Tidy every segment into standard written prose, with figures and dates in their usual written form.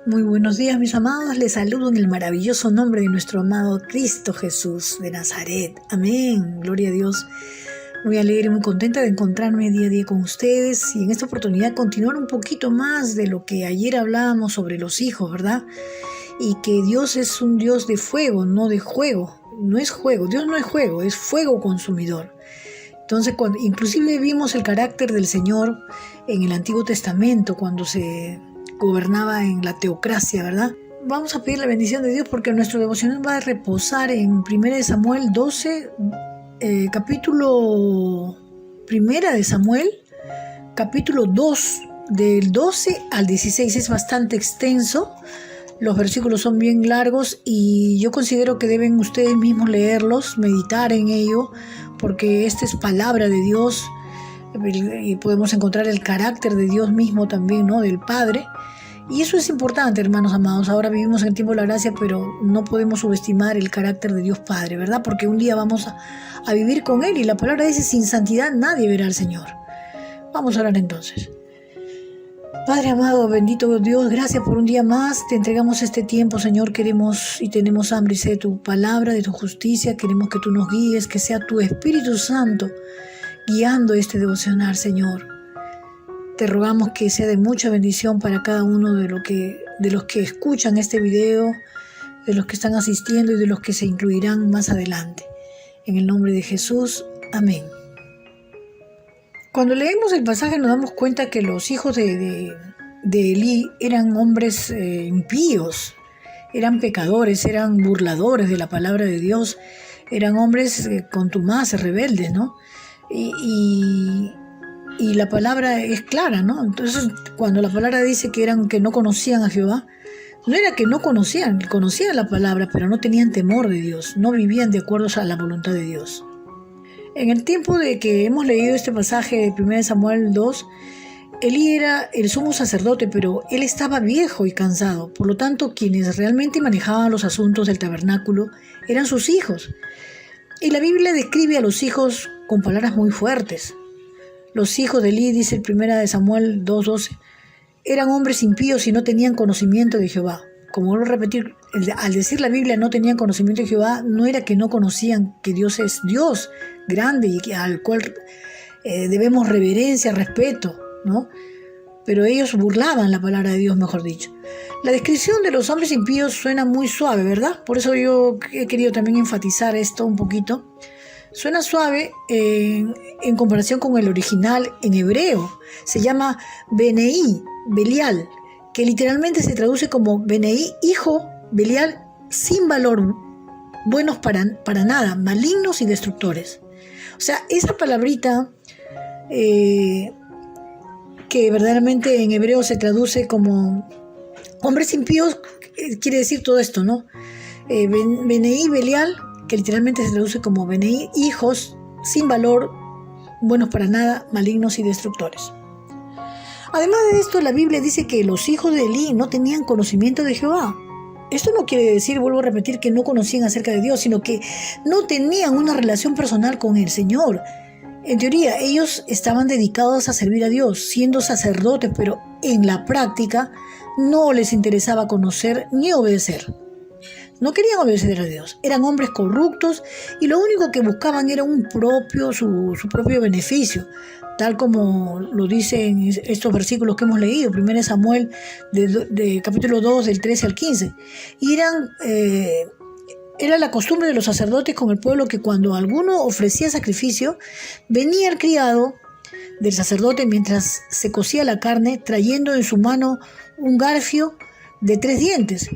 Muy buenos días, mis amados. Les saludo en el maravilloso nombre de nuestro amado Cristo Jesús de Nazaret. Amén. Gloria a Dios. Muy alegre, muy contenta de encontrarme día a día con ustedes y en esta oportunidad continuar un poquito más de lo que ayer hablábamos sobre los hijos, ¿verdad? Y que Dios es un Dios de fuego, no de juego. No es juego, Dios no es juego, es fuego consumidor. Entonces, inclusive vimos el carácter del Señor en el Antiguo Testamento cuando se gobernaba en la teocracia, ¿verdad? Vamos a pedir la bendición de Dios porque nuestro devocional va a reposar en 1 Samuel 12, capítulo 1 de Samuel, capítulo 2, del 12 al 16. Es bastante extenso, los versículos son bien largos y yo considero que deben ustedes mismos leerlos, meditar en ello, porque esta es palabra de Dios y podemos encontrar el carácter de Dios mismo también, ¿no? Del Padre. Y eso es importante, hermanos amados. Ahora vivimos en el tiempo de la gracia, pero no podemos subestimar el carácter de Dios Padre, ¿verdad? Porque un día vamos a vivir con Él y la palabra dice, sin santidad nadie verá al Señor. Vamos a orar entonces. Padre amado, bendito Dios, gracias por un día más. Te entregamos este tiempo, Señor. Queremos y tenemos hambre y sed de tu palabra, de tu justicia. Queremos que tú nos guíes, que sea tu Espíritu Santo guiando este devocional, Señor. Te rogamos que sea de mucha bendición para cada uno de los que escuchan este video, de los que están asistiendo y de los que se incluirán más adelante. En el nombre de Jesús, amén. Cuando leemos el pasaje nos damos cuenta que los hijos de Elí eran hombres impíos, eran pecadores, eran burladores de la palabra de Dios, eran hombres contumaces, rebeldes, ¿no? Y la palabra es clara, ¿no? Entonces, cuando la palabra dice que no conocían a Jehová, no era que no conocían la palabra, pero no tenían temor de Dios, no vivían de acuerdo a la voluntad de Dios. En el tiempo de que hemos leído este pasaje de 1 Samuel 2, Elí era el sumo sacerdote, pero él estaba viejo y cansado. Por lo tanto, quienes realmente manejaban los asuntos del tabernáculo eran sus hijos. Y la Biblia describe a los hijos con palabras muy fuertes. Los hijos de Elí, dice el 1 Samuel 2:12, eran hombres impíos y no tenían conocimiento de Jehová. Como vuelvo a repetir, al decir la Biblia no tenían conocimiento de Jehová, no era que no conocían que Dios es Dios grande y al cual debemos reverencia, respeto, ¿no? Pero ellos burlaban la palabra de Dios, mejor dicho. La descripción de los hombres impíos suena muy suave, ¿verdad? Por eso yo he querido también enfatizar esto un poquito. Suena suave en comparación con el original en hebreo. Se llama Beneí, Belial, que literalmente se traduce como Beneí, hijo, Belial, sin valor, buenos para nada, malignos y destructores. O sea, esa palabrita que verdaderamente en hebreo se traduce como hombres impíos, quiere decir todo esto, ¿no? Beneí, Belial, que literalmente se traduce como Beneí, hijos, sin valor, buenos para nada, malignos y destructores. Además de esto, la Biblia dice que los hijos de Elí no tenían conocimiento de Jehová. Esto no quiere decir, vuelvo a repetir, que no conocían acerca de Dios, sino que no tenían una relación personal con el Señor. En teoría, ellos estaban dedicados a servir a Dios, siendo sacerdotes, pero en la práctica no les interesaba conocer ni obedecer. No querían obedecer a Dios, eran hombres corruptos y lo único que buscaban era su propio beneficio, tal como lo dicen estos versículos que hemos leído, 1 Samuel de capítulo 2, del 13 al 15. Y era la costumbre de los sacerdotes con el pueblo que cuando alguno ofrecía sacrificio, venía el criado del sacerdote mientras se cocía la carne, trayendo en su mano un garfio de 3 dientes.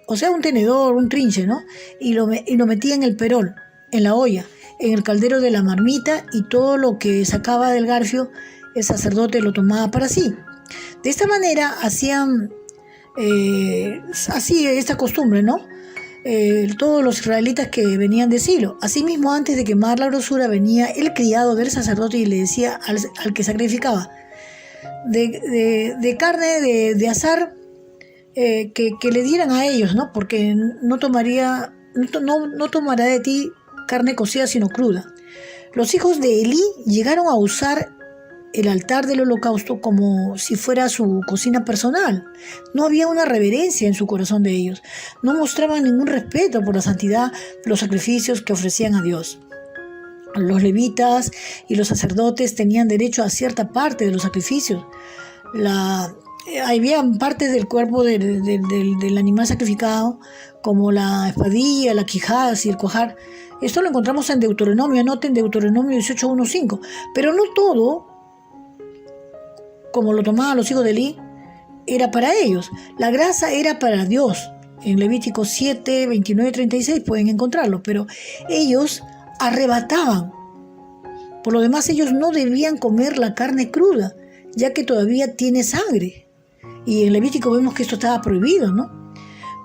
O sea, un tenedor, un trinche, ¿no? Y lo metía en el perol, en la olla, en el caldero de la marmita, y todo lo que sacaba del garfio, el sacerdote lo tomaba para sí. De esta manera hacían así esta costumbre, ¿no? Todos los israelitas que venían de Silo. Asimismo, antes de quemar la grosura, venía el criado del sacerdote y le decía al que sacrificaba, de carne de asar, que le dieran a ellos, ¿no? Porque no tomará de ti carne cocida sino cruda. Los hijos de Elí llegaron a usar el altar del holocausto como si fuera su cocina personal. No había una reverencia en su corazón de ellos. No mostraban ningún respeto por la santidad de los sacrificios que ofrecían a Dios. Los levitas y los sacerdotes tenían derecho a cierta parte de los sacrificios. Había partes del cuerpo del animal sacrificado, como la espadilla, la quijada y el cuajar. Esto lo encontramos en Deuteronomio, anoten Deuteronomio 18:1-5. Pero no todo, como lo tomaban los hijos de Elí, era para ellos. La grasa era para Dios. En Levítico 7, 29-36 pueden encontrarlo, pero ellos arrebataban. Por lo demás, ellos no debían comer la carne cruda, ya que todavía tiene sangre. Y en Levítico vemos que esto estaba prohibido, ¿no?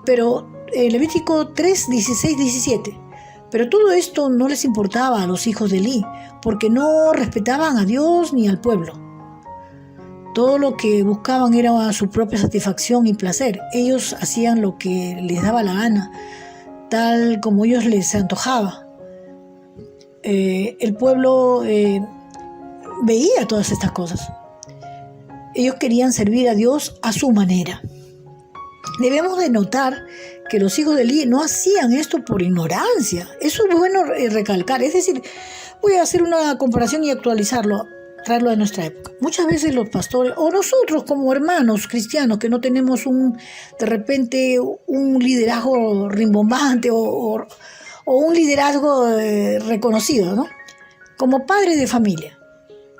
Pero en Levítico 3, 16, 17. Pero todo esto no les importaba a los hijos de Elí, porque no respetaban a Dios ni al pueblo. Todo lo que buscaban era su propia satisfacción y placer. Ellos hacían lo que les daba la gana, tal como ellos les antojaba. El pueblo veía todas estas cosas. Ellos querían servir a Dios a su manera. Debemos de notar que los hijos de Elí no hacían esto por ignorancia. Eso es bueno recalcar. Es decir, voy a hacer una comparación y actualizarlo, traerlo de nuestra época. Muchas veces los pastores, o nosotros como hermanos cristianos, que no tenemos de repente un liderazgo rimbombante o un liderazgo reconocido, ¿no? Como padres de familia,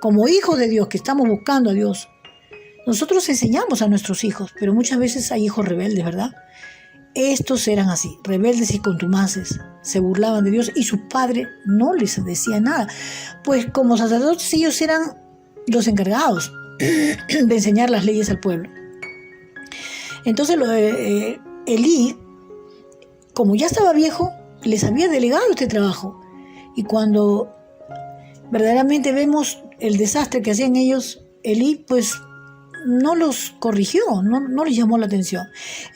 como hijos de Dios, que estamos buscando a Dios, nosotros enseñamos a nuestros hijos, pero muchas veces hay hijos rebeldes, ¿verdad? Estos eran así, rebeldes y contumaces, se burlaban de Dios y su padre no les decía nada, pues como sacerdotes ellos eran los encargados de enseñar las leyes al pueblo. Entonces Elí, como ya estaba viejo, les había delegado este trabajo, y cuando verdaderamente vemos el desastre que hacían ellos, Elí pues no los corrigió, no les llamó la atención.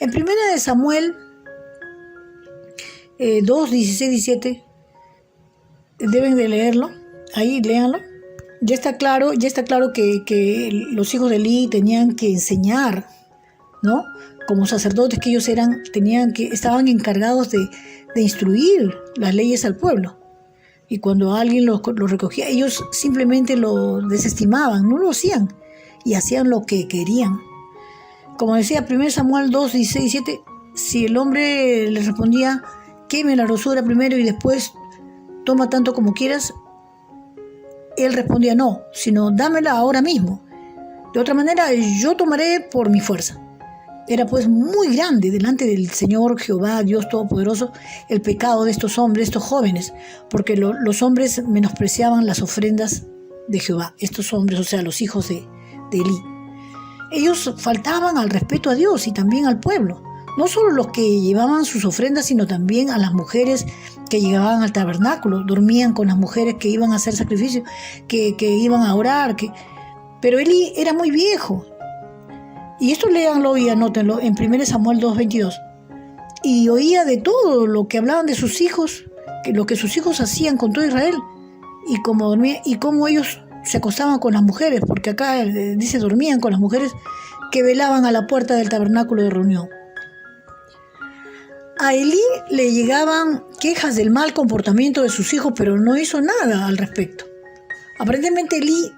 En 1 Samuel 2, 16, 17, deben de leerlo, ahí léanlo. Ya está claro que los hijos de Elí tenían que enseñar, ¿no? Como sacerdotes que ellos estaban encargados de instruir las leyes al pueblo. Y cuando alguien lo recogía, ellos simplemente lo desestimaban, no lo hacían, y hacían lo que querían. Como decía 1 Samuel 2, 16, 17, si el hombre le respondía, queme la grosura primero y después toma tanto como quieras, él respondía no, sino dámela ahora mismo. De otra manera, yo tomaré por mi fuerza. Era pues muy grande delante del Señor Jehová, Dios Todopoderoso, el pecado de estos hombres, estos jóvenes, porque los hombres menospreciaban las ofrendas de Jehová. Estos hombres, o sea, los hijos de Elí. Ellos faltaban al respeto a Dios y también al pueblo. No solo los que llevaban sus ofrendas, sino también a las mujeres que llegaban al tabernáculo. Dormían con las mujeres que iban a hacer sacrificio, que iban a orar. Pero Elí era muy viejo. Y esto léanlo y anótenlo en 1 Samuel 2:22. Y oía de todo lo que hablaban de sus hijos, lo que sus hijos hacían con todo Israel, y cómo dormían, y cómo ellos se acostaban con las mujeres, porque acá dice dormían con las mujeres que velaban a la puerta del tabernáculo de reunión. A Elí le llegaban quejas del mal comportamiento de sus hijos, pero no hizo nada al respecto. Aparentemente Elí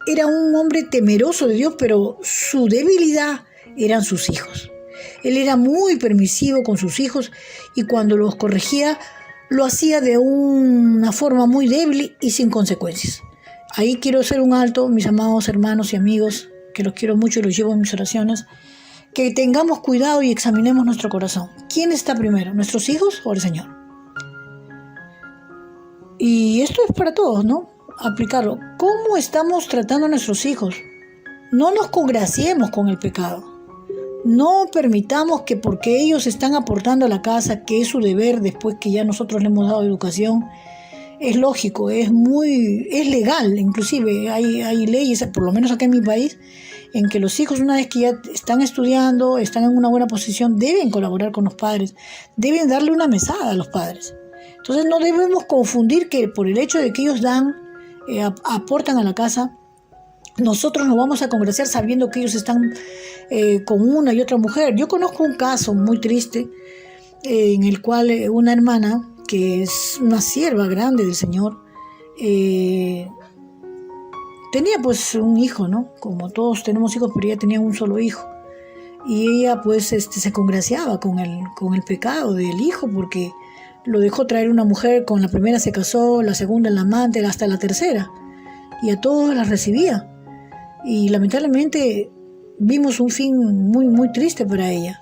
era un hombre temeroso de Dios, pero su debilidad eran sus hijos. Él era muy permisivo con sus hijos y cuando los corregía, lo hacía de una forma muy débil y sin consecuencias. Ahí quiero hacer un alto, mis amados hermanos y amigos, que los quiero mucho y los llevo en mis oraciones, que tengamos cuidado y examinemos nuestro corazón. ¿Quién está primero, nuestros hijos o el Señor? Y esto es para todos, ¿no? Aplicarlo. ¿Cómo estamos tratando a nuestros hijos? No nos congraciemos con el pecado. No permitamos que porque ellos están aportando a la casa, que es su deber después que ya nosotros le hemos dado educación, es lógico, es legal, inclusive hay leyes, por lo menos acá en mi país, en que los hijos una vez que ya están estudiando, están en una buena posición, deben colaborar con los padres, deben darle una mesada a los padres. Entonces no debemos confundir que por el hecho de que ellos aportan a la casa, nosotros nos vamos a congraciar sabiendo que ellos están con una y otra mujer. Yo conozco un caso muy triste en el cual una hermana, que es una sierva grande del Señor, tenía pues un hijo, ¿no? Como todos tenemos hijos, pero ella tenía un solo hijo. Y ella pues se congraciaba con el pecado del hijo, porque lo dejó traer una mujer, con la primera se casó, la segunda en la amante, hasta la tercera. Y a todos las recibía. Y lamentablemente vimos un fin muy, muy triste para ella.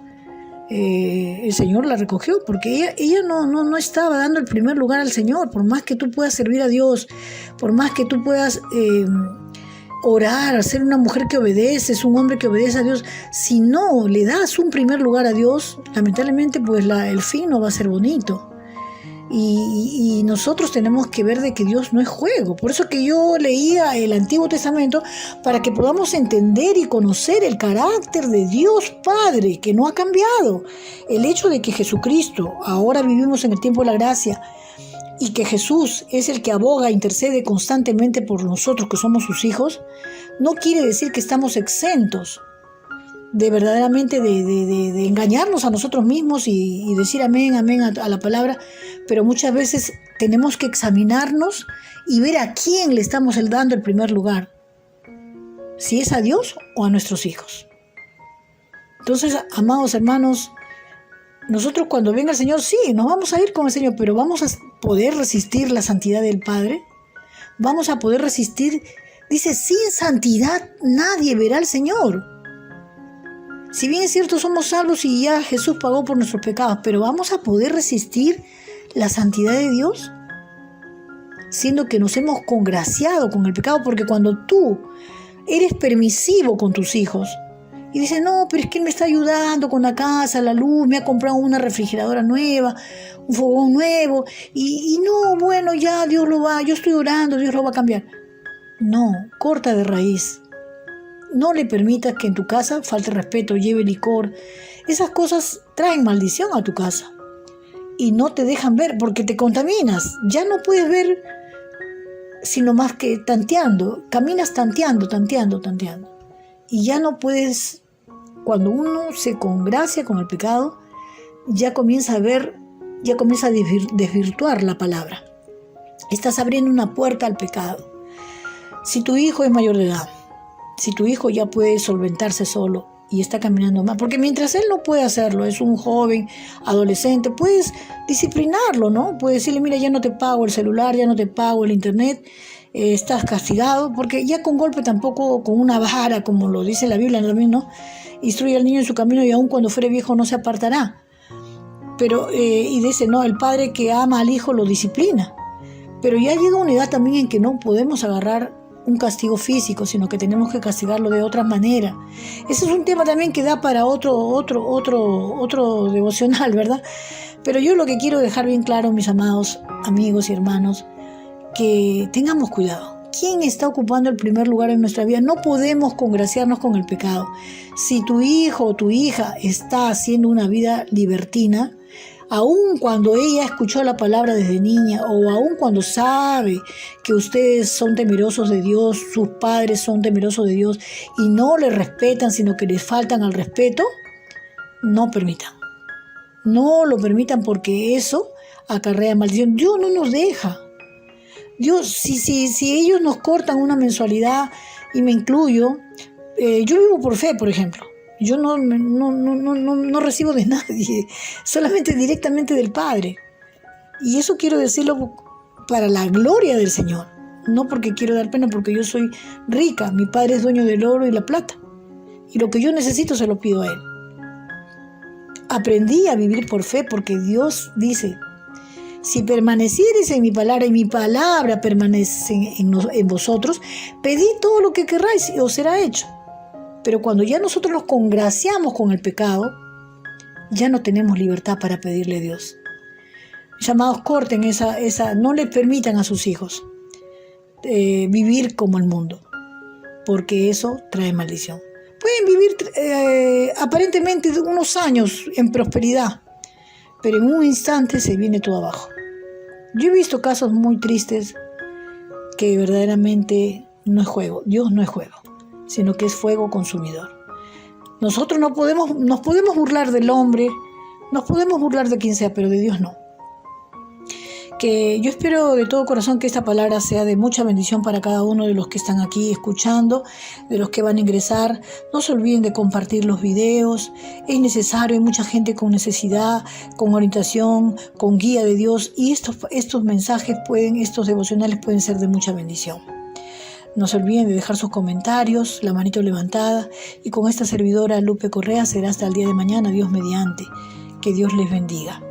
El Señor la recogió, porque ella no estaba dando el primer lugar al Señor. Por más que tú puedas servir a Dios, por más que tú puedas orar, ser una mujer que obedece, un hombre que obedece a Dios, si no le das un primer lugar a Dios, lamentablemente pues el fin no va a ser bonito. Y nosotros tenemos que ver de que Dios no es juego. Por eso que yo leía el Antiguo Testamento, para que podamos entender y conocer el carácter de Dios Padre, que no ha cambiado. El hecho de que Jesucristo, ahora vivimos en el tiempo de la gracia, y que Jesús es el que aboga, intercede constantemente por nosotros que somos sus hijos, no quiere decir que estamos exentos de verdaderamente de engañarnos a nosotros mismos y decir amén, amén a la palabra, pero muchas veces tenemos que examinarnos y ver a quién le estamos dando el primer lugar, si es a Dios o a nuestros hijos. Entonces, amados hermanos, nosotros cuando venga el Señor, sí, nos vamos a ir con el Señor, pero vamos a poder resistir la santidad del Padre, vamos a poder resistir, dice, sin santidad nadie verá al Señor. Si bien es cierto, somos salvos y ya Jesús pagó por nuestros pecados, pero ¿vamos a poder resistir la santidad de Dios? Siendo que nos hemos congraciado con el pecado, porque cuando tú eres permisivo con tus hijos y dices, no, pero es que Él me está ayudando con la casa, la luz, me ha comprado una refrigeradora nueva, un fogón nuevo, y no, bueno, ya Dios lo va, yo estoy orando, Dios lo va a cambiar. No, corta de raíz. No le permitas que en tu casa falte respeto, lleve licor. Esas cosas traen maldición a tu casa y no te dejan ver, porque te contaminas. Ya no puedes ver sino más que tanteando. Caminas tanteando. Y ya no puedes, cuando uno se congracia con el pecado, ya comienza a ver, ya comienza a desvirtuar la palabra. Estás abriendo una puerta al pecado. Si tu hijo es mayor de edad, si tu hijo ya puede solventarse solo y está caminando más, porque mientras él no puede hacerlo, es un joven, adolescente, puedes disciplinarlo, ¿no? Puedes decirle, mira, ya no te pago el celular, ya no te pago el internet, estás castigado, porque ya con golpe tampoco, con una vara, como lo dice la Biblia también, ¿no? Instruye al niño en su camino y aun cuando fuere viejo no se apartará. Pero, y dice, no, el padre que ama al hijo lo disciplina. Pero ya llega una edad también en que no podemos agarrar un castigo físico, sino que tenemos que castigarlo de otra manera. Ese es un tema también que da para otro devocional, ¿verdad? Pero yo lo que quiero dejar bien claro, mis amados amigos y hermanos, que tengamos cuidado. ¿Quién está ocupando el primer lugar en nuestra vida? No podemos congraciarnos con el pecado. Si tu hijo o tu hija está haciendo una vida libertina, aun cuando ella escuchó la palabra desde niña, o aun cuando sabe que ustedes son temerosos de Dios, sus padres son temerosos de Dios y no le respetan, sino que les faltan al respeto, no permitan. No lo permitan, porque eso acarrea maldición. Dios no nos deja. Dios, si ellos nos cortan una mensualidad, y me incluyo, yo vivo por fe, por ejemplo. Yo no recibo de nadie, solamente directamente del Padre. Y eso quiero decirlo para la gloria del Señor. No porque quiero dar pena, porque yo soy rica. Mi Padre es dueño del oro y la plata. Y lo que yo necesito se lo pido a Él. Aprendí a vivir por fe, porque Dios dice, si permaneciereis en mi palabra y mi palabra permanece en vosotros, pedid todo lo que querráis y os será hecho. Pero cuando ya nosotros nos congraciamos con el pecado, ya no tenemos libertad para pedirle a Dios. Mis amados, corten no le permitan a sus hijos vivir como el mundo, porque eso trae maldición. Pueden vivir aparentemente unos años en prosperidad, pero en un instante se viene todo abajo. Yo he visto casos muy tristes que verdaderamente no es juego, Dios no es juego, sino que es fuego consumidor. Nosotros nos podemos burlar del hombre, nos podemos burlar de quien sea, pero de Dios no. Que yo espero de todo corazón que esta palabra sea de mucha bendición para cada uno de los que están aquí escuchando, de los que van a ingresar. No se olviden de compartir los videos. Es necesario, hay mucha gente con necesidad, con orientación, con guía de Dios, y estos mensajes estos devocionales pueden ser de mucha bendición. No se olviden de dejar sus comentarios, la manito levantada, y con esta servidora Lupe Correa será hasta el día de mañana, Dios mediante. Que Dios les bendiga.